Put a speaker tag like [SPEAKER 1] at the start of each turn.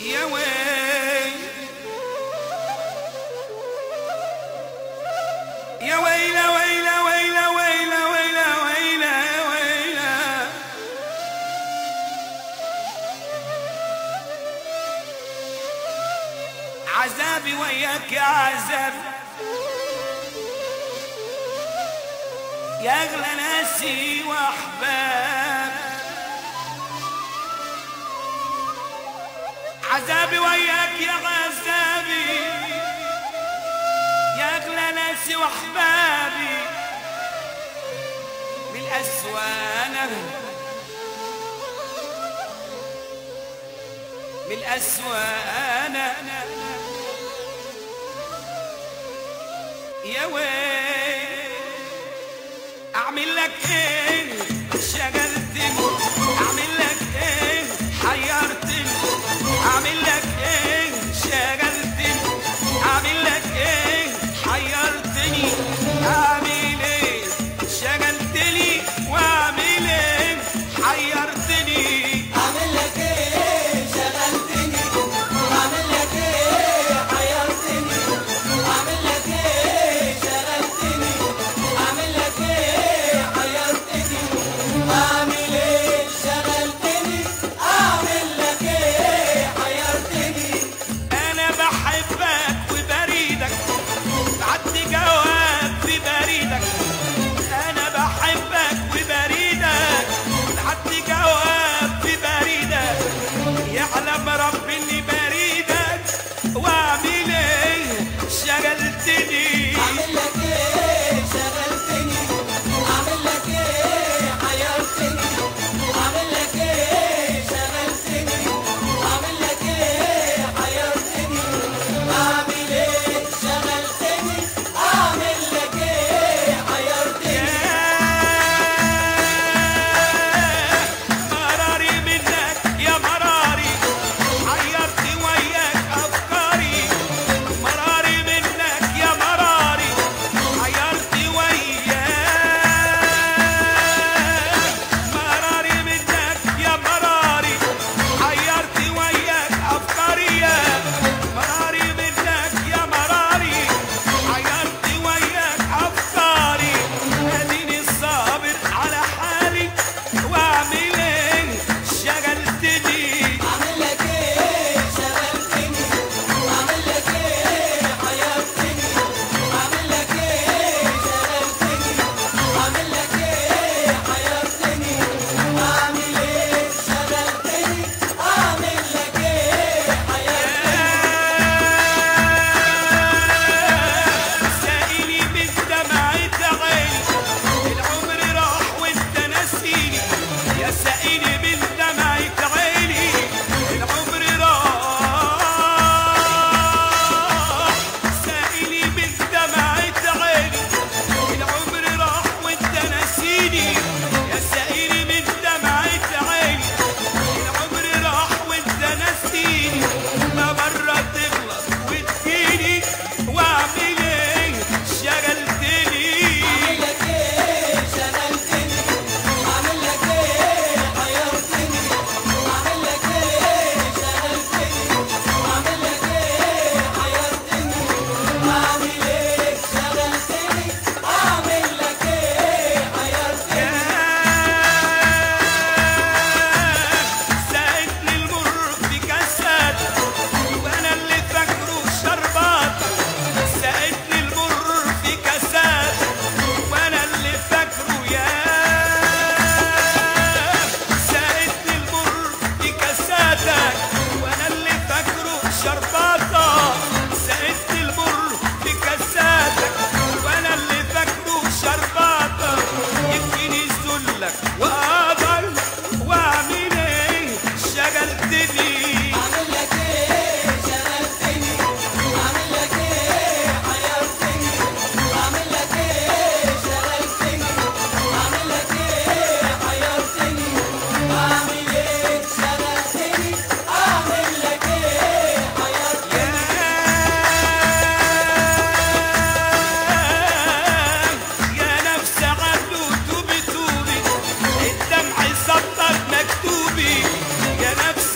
[SPEAKER 1] يا ويل يا ويلا ويلا ويلا ويلا ويلا ويلا ويلا عذابي وياك يا عذابي يا اغلى ناسي واحباب عذابي وياك يا عذابي يا اغلى ناسي واحبابي من الاسوانه من الاسوانه يا ويل اعمل لك ايه شغلتني اعمل لك ايه حيرتني اعمل لك ايه شغلتني اعمل لك ايه حيرتني اعمل ايه شغلتني واعمل ايه حيرتني
[SPEAKER 2] اعمل لك ايه شغلتني اعمل لك ايه حيرتني اعمل لك ايه شغلتني اعمل لك ايه حيرتني اعمل ايه شغلتني اعمل لك ايه حيرتني
[SPEAKER 1] انا بحبك وبريدك بعت جواب في بريدك انا بحبك وبريدك بعت جواب في بريدك يعلم ربي اني بريدك واعمل ايه شغلتني
[SPEAKER 2] اعمل لك ايه شغلتني اعمل لك ايه حيرتني اعمل لك ايه شغلتني اعمل لك ايه حيرتني اعمل ايه شغلتني اعمل لك ايه حيرتني
[SPEAKER 1] مراري منك يا مراري حيرتي وياك افكاري مراري منك يا مراري حيرتي وياك مراري منك يا مراري حيرتي وياك افكاري مراري منك يا مراري حيرتي وياك افكاري اديني الصابر على حالي واعمل ايه شغلتني
[SPEAKER 2] اعمل لك ايه شغلتني اعمل لك ايه حيرتني اعمل لك ايه شغلتني اعمل لك ايه حيرتني اعمل ايه شغلتني اعمل لك ايه حيرتني
[SPEAKER 1] سائلي من دمعة عيني العمر راح وانت ناسيني يا سائلي من دمعة عيني العمر راح سائلي من دمعة عيني العمر راح وانت ناسيني يا سائلي من دمعة عيني العمر راح وانت ناسيني ما مرة تغلط وتجيني واعمل ايه شغلتني
[SPEAKER 2] اعمل لك ايه شغلتني اعمل لك ايه حيرتني اعمل لك ايه شغلتني اعمل لك ايه حيرتني اعمل ايه شغلتني اعمل لك ايه حيرتني
[SPEAKER 1] ساقتني المر في كاسات وانا اللي فاكره شربات ساقتني المر في كاسات وانا اللي فاكره يا ساقتني المر في كاساتك وانا اللي فاكره شرباتك ساقتني المر في كاساتك وانا اللي فاكره شرباتك يكفيني ذلك واقدر واعمل ايه شغلتني
[SPEAKER 2] اعمل لك ايه شغلتني اعمل لك ايه حيرتني اعمل لك ايه شغلتني اعمل لك ايه حيرتني اعمل ايه شغلتني اعمل لك ايه حيرتني
[SPEAKER 1] يا نفس عدو توبي توبي الدمع يسطر مكتوبي يا نفس